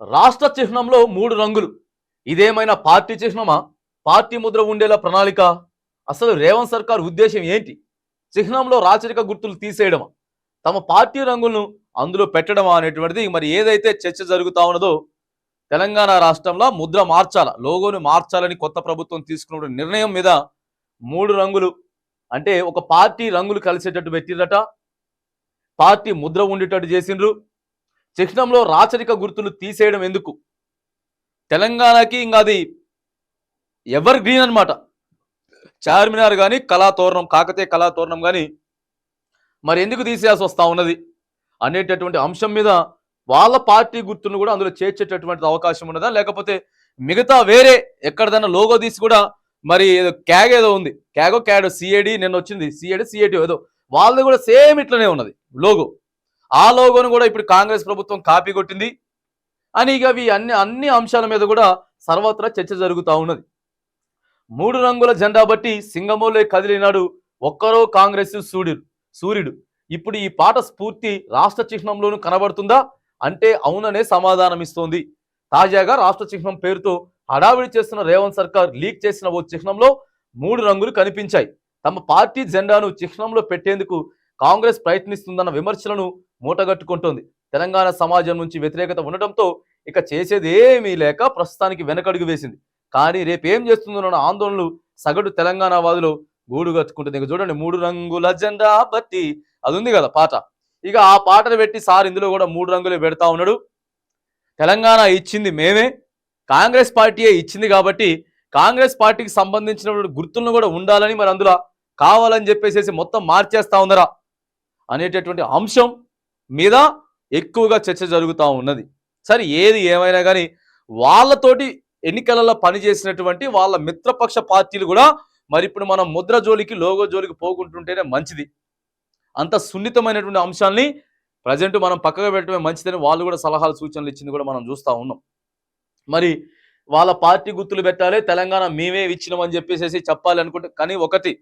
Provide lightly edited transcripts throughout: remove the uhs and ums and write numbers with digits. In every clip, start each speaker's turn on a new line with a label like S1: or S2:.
S1: రాష్ట్ర చిహ్నంలో 3 రంగులు. ఇదేమైనా పార్టీ చిహ్నమా? పార్టీ ముద్ర ఉండేలా ప్రణాళిక? అసలు రేవంత్ సర్కార్ ఉద్దేశం ఏంటి? చిహ్నంలో రాచరిక గుర్తులు తీసేయడమా? తమ పార్టీ రంగులను అందులో పెట్టడమా అనేటువంటిది మరి ఏదైతే చర్చ జరుగుతా ఉన్నదో తెలంగాణ రాష్ట్రంలో ముద్ర మార్చాల, లోగోని మార్చాలని కొత్త ప్రభుత్వం తీసుకున్న నిర్ణయం మీద 3 రంగులు అంటే ఒక పార్టీ రంగులు కలిసేటట్టు పెట్టిరట. పార్టీ ముద్ర ఉండేటట్టు చేసిండ్రు. చిహ్నంలో రాచరిక గుర్తులు తీసేయడం ఎందుకు? తెలంగాణకి ఇంకా అది ఎవర్ గ్రీన్ అనమాట. చార్మినార్ కానీ కళాతోరణం, కాకతీయ కళాతోరణం కానీ మరి ఎందుకు తీసేయాల్సి వస్తూ ఉన్నది అనేటటువంటి అంశం మీద వాళ్ళ పార్టీ గుర్తును కూడా అందులో చేర్చేటటువంటి అవకాశం ఉన్నదా, లేకపోతే మిగతా వేరే ఎక్కడదన్నా లోగో తీసి కూడా మరి ఏదో క్యాగ్ ఏదో ఉంది, క్యాగో క్యాడో సిఏడి నిన్న వచ్చింది, సిఏడి ఏదో వాళ్ళది కూడా సేమ్ ఇట్లనే ఉన్నది లోగో. ఆ లోగోను కూడా ఇప్పుడు కాంగ్రెస్ ప్రభుత్వం కాపీ కొట్టింది అని ఇక అవి అన్ని అంశాల మీద కూడా సర్వత్రా చర్చ జరుగుతూ ఉన్నది. 3 రంగుల జెండా బట్టి సింగమోలే కదిలినాడు ఒక్కరో కాంగ్రెస్ సూర్యుడు. ఇప్పుడు ఈ పాట స్ఫూర్తి రాష్ట్ర చిహ్నంలోనూ కనబడుతుందా అంటే అవుననే సమాధానం ఇస్తోంది. తాజాగా రాష్ట్ర చిహ్నం పేరుతో హడావిడి చేస్తున్న రేవంత్ సర్కార్ లీక్ చేసిన ఓ చిహ్నంలో 3 రంగులు కనిపించాయి. తమ పార్టీ జెండాను చిహ్నంలో పెట్టేందుకు కాంగ్రెస్ ప్రయత్నిస్తుందన్న విమర్శలను మూటగట్టుకుంటోంది. తెలంగాణ సమాజం నుంచి వ్యతిరేకత ఉండటంతో ఇక చేసేది ఏమీ లేక ప్రస్తుతానికి వెనకడుగు వేసింది. కానీ రేపేం చేస్తుందన్న ఆందోళనలు సగటు తెలంగాణ వాదులు గూడు కట్టుకుంటుంది. ఇక చూడండి, 3 రంగుల జెండా బట్టి అది ఉంది కదా పాట. ఇక ఆ పాటను పెట్టి సార్ ఇందులో కూడా 3 రంగులే పెడతా ఉన్నాడు. తెలంగాణ ఇచ్చింది మేమే, కాంగ్రెస్ పార్టీయే ఇచ్చింది కాబట్టి కాంగ్రెస్ పార్టీకి సంబంధించినటువంటి గుర్తులను కూడా ఉండాలని మరి అందులో కావాలని చెప్పేసి మొత్తం మార్చేస్తా ఉందరా అనేటటువంటి అంశం మీద ఎక్కువగా చర్చ జరుగుతూ ఉన్నది. సరే, ఏది ఏమైనా కానీ వాళ్ళతోటి ఎన్నికలలో పనిచేసినటువంటి వాళ్ళ మిత్రపక్ష పార్టీలు కూడా మరి ఇప్పుడు మనం ముద్ర జోలికి లోగో జోలికి పోకుంటుంటేనే మంచిది. అంత సున్నితమైనటువంటి అంశాలని ప్రజెంట్ మనం పక్కగా పెట్టడమే మంచిదని వాళ్ళు కూడా సలహాలు సూచనలు ఇచ్చింది కూడా మనం చూస్తూ ఉన్నాం. మరి వాళ్ళ పార్టీ గుర్తులు పెట్టాలి, తెలంగాణ మేమే ఇచ్చినామని చెప్పేసి చెప్పాలి అనుకుంటే, కానీ ఒకటి,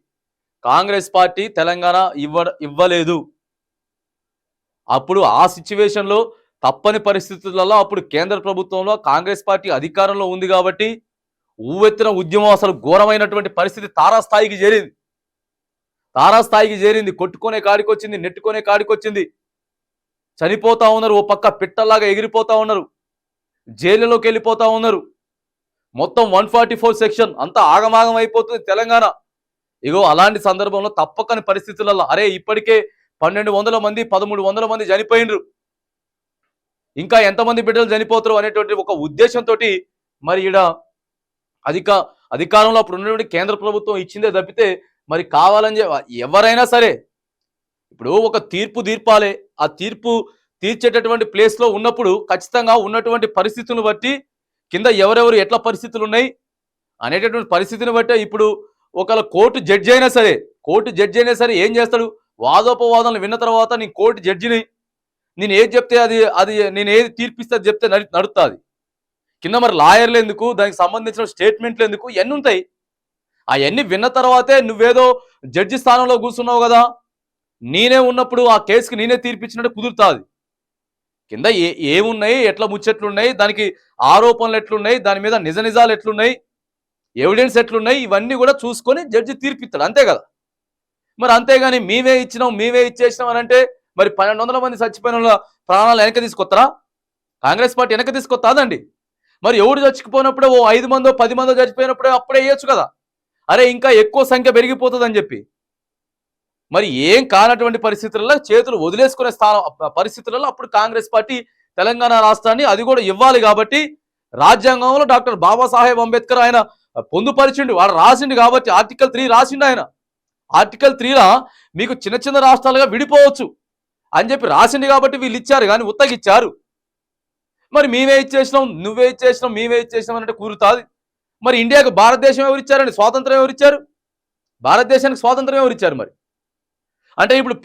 S1: కాంగ్రెస్ పార్టీ తెలంగాణ ఇవ్వలేదు. అప్పుడు ఆ సిచ్యువేషన్లో తప్పని పరిస్థితులలో అప్పుడు కేంద్ర ప్రభుత్వంలో కాంగ్రెస్ పార్టీ అధికారంలో ఉంది కాబట్టి ఊవెత్తిన ఉద్యమం అసలు ఘోరమైనటువంటి పరిస్థితి తారాస్థాయికి చేరింది. కొట్టుకునే కాడికొచ్చింది, నెట్టుకునే కాడికొచ్చింది. చనిపోతా ఉన్నారు, ఓ పక్క పిట్టల్లాగా ఎగిరిపోతా ఉన్నారు, జైలులోకి వెళ్ళిపోతా ఉన్నారు. మొత్తం 144 సెక్షన్ అంతా ఆగమాగం అయిపోతుంది తెలంగాణ. ఇగో అలాంటి సందర్భంలో తప్పకని పరిస్థితులలో అరే ఇప్పటికే 1200 మంది 1300 మంది చనిపోయినరు, ఇంకా ఎంతమంది బిడ్డలు చనిపోతారు అనేటువంటి ఒక ఉద్దేశంతో మరి ఈడ అధికారంలో అప్పుడు ఉన్నటువంటి కేంద్ర ప్రభుత్వం ఇచ్చిందే తప్పితే మరి కావాలని ఎవరైనా సరే ఇప్పుడు ఒక తీర్పాలి. ఆ తీర్పు తీర్చేటటువంటి ప్లేస్లో ఉన్నప్పుడు ఖచ్చితంగా ఉన్నటువంటి పరిస్థితులను బట్టి కింద ఎవరెవరు ఎట్లా పరిస్థితులు ఉన్నాయి అనేటటువంటి పరిస్థితిని బట్టి ఇప్పుడు ఒకవేళ కోర్టు జడ్జి అయినా సరే ఏం చేస్తాడు, వాదోపవాదాలను విన్న తర్వాత నేను కోర్టు జడ్జిని, నేను ఏది చెప్తే అది నేను ఏది తీర్పిస్తే చెప్తే నడుస్తుంది. కింద మరి లాయర్లు ఎందుకు, దానికి సంబంధించిన స్టేట్మెంట్లు ఎందుకు, ఇవన్నీ ఉంటాయి. అవన్నీ విన్న తర్వాతే నువ్వేదో జడ్జి స్థానంలో కూర్చున్నావు కదా, నేనే ఉన్నప్పుడు ఆ కేసుకి నేనే తీర్పిచ్చినట్టు కుదురుతుంది. కింద ఏమున్నాయి, ఎట్లా ముచ్చట్లున్నాయి, దానికి ఆరోపణలు ఎట్లున్నాయి, దాని మీద నిజాలు ఎట్లున్నాయి, ఎవిడెన్స్ ఎట్లున్నాయి, ఇవన్నీ కూడా చూసుకొని జడ్జి తీర్పిస్తాడు, అంతే కదా. మరి అంతేగాని మేమే ఇచ్చేసినాం అని అంటే మరి 1200 మంది చచ్చిపోయిన ప్రాణాలు వెనక తీసుకొస్తారా? కాంగ్రెస్ పార్టీ వెనక తీసుకొస్తాదండి. మరి ఎవరు చచ్చిపోయినప్పుడే ఓ 5 మందో 10 మందో చచ్చిపోయినప్పుడే అప్పుడే వేయచ్చు కదా, అరే ఇంకా ఎక్కువ సంఖ్య పెరిగిపోతుందని చెప్పి. మరి ఏం కానటువంటి పరిస్థితులలో చేతులు వదిలేసుకునే పరిస్థితులలో అప్పుడు కాంగ్రెస్ పార్టీ తెలంగాణ రాష్ట్రాన్ని అది కూడా ఇవ్వాలి కాబట్టి రాజ్యాంగంలో డాక్టర్ బాబాసాహెబ్ అంబేద్కర్ ఆయన పొందుపరిచిండు, వాడు రాసిండు కాబట్టి ఆర్టికల్ 3 రాసిండు ఆయన. ఆర్టికల్ 3లో మీకు చిన్న చిన్న రాష్ట్రాలుగా విడిపోవచ్చు అని చెప్పి రాసిండు కాబట్టి వీళ్ళు ఇచ్చారు, కానీ ఉత్తగిచ్చారు. మరి మేమే ఇచ్చేసినాం అంటే కూరుతాది. మరి ఇండియాకు భారతదేశం ఎవరిచ్చారండి, స్వాతంత్రం ఎవరిచ్చారు? భారతదేశానికి స్వాతంత్రం ఎవరిచ్చారు? మరి అంటే ఇప్పుడు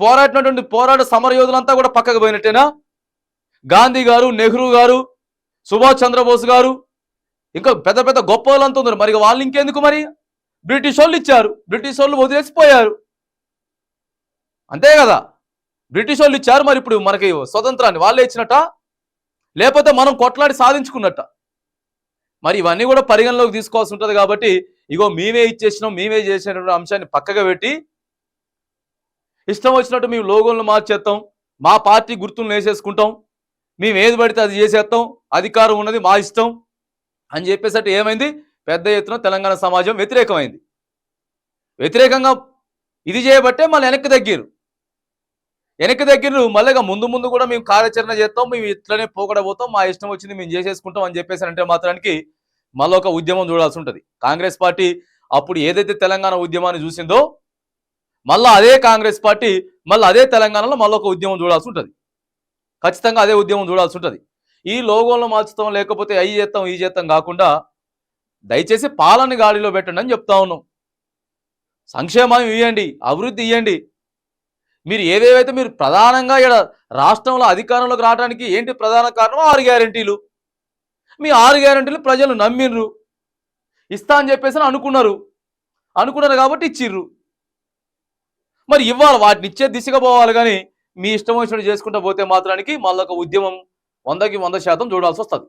S1: పోరాట సమరయోధులంతా కూడా పక్కకు పోయినట్టేనా? గాంధీ గారు, నెహ్రూ గారు, సుభాష్ చంద్రబోస్ గారు, ఇంకా పెద్ద పెద్ద గొప్ప వాళ్ళంతా ఉన్నారు. మరి వాళ్ళు ఇంకెందుకు? మరి బ్రిటిష్ వాళ్ళు ఇచ్చారు, బ్రిటిష్ వాళ్ళు వదిలేసిపోయారు, అంతే కదా. బ్రిటిష్ వాళ్ళు ఇచ్చారు, మరి ఇప్పుడు మనకి స్వతంత్రాన్ని వాళ్ళే ఇచ్చినట్ట లేకపోతే మనం కొట్లాడి సాధించుకున్నట్ట. మరి ఇవన్నీ కూడా పరిగణలోకి తీసుకోవాల్సి ఉంటుంది. కాబట్టి ఇగో మేమే ఇచ్చేసినాం, మేమే చేసినటువంటి అంశాన్ని పక్కగా పెట్టి ఇష్టం వచ్చినట్టు మేము లోగోలను మార్చేస్తాం, మా పార్టీ గుర్తులను వేసేసుకుంటాం, మేము ఏది పడితే అది చేసేస్తాం, అధికారం ఉన్నది మా ఇష్టం అని చెప్పేసరికి ఏమైంది, పెద్ద ఎత్తున తెలంగాణ సమాజం వ్యతిరేకమైంది. వ్యతిరేకంగా ఇది చేయబట్టే మళ్ళీ వెనక్కి దగ్గర మళ్ళీ ముందు ముందు కూడా మేము కార్యాచరణ చేస్తాం, మేము ఇట్లనే పోకడబోతాం, మా ఇష్టం వచ్చింది మేము చేసేసుకుంటాం అని చెప్పేసి అంటే మాత్రానికి మళ్ళీ ఒక ఉద్యమం చూడాల్సి ఉంటుంది. కాంగ్రెస్ పార్టీ అప్పుడు ఏదైతే తెలంగాణ ఉద్యమాన్ని చూసిందో మళ్ళీ అదే కాంగ్రెస్ పార్టీ మళ్ళీ అదే తెలంగాణలో మళ్ళీ ఒక ఉద్యమం చూడాల్సి ఉంటుంది. ఖచ్చితంగా అదే ఉద్యమం చూడాల్సి ఉంటుంది. ఈ లోగోలను మార్చుతాం, లేకపోతే అవి చేస్తాం ఈ చేస్తాం కాకుండా దయచేసి పాలన గాడిలో పెట్టండి అని చెప్తా ఉన్నాం. సంక్షేమం ఇవ్వండి, అభివృద్ధి ఇవ్వండి. మీరు ఏవేవైతే మీరు ప్రధానంగా ఇక్కడ రాష్ట్రంలో అధికారంలోకి రావడానికి ఏంటి ప్రధాన కారణం? 6 గ్యారెంటీలు. మీ 6 గ్యారెంటీలు ప్రజలు నమ్మిండ్రు, ఇస్తా అని చెప్పేసి అనుకున్నారు కాబట్టి ఇచ్చిర్రు. మరి ఇవ్వాలి, వాటిని ఇచ్చే దిశగా పోవాలి. కానీ మీ ఇష్టం వచ్చినట్టు చేసుకుంటూ పోతే మాత్రానికి మళ్ళొక ఉద్యమం 100% చూడాల్సి వస్తుంది.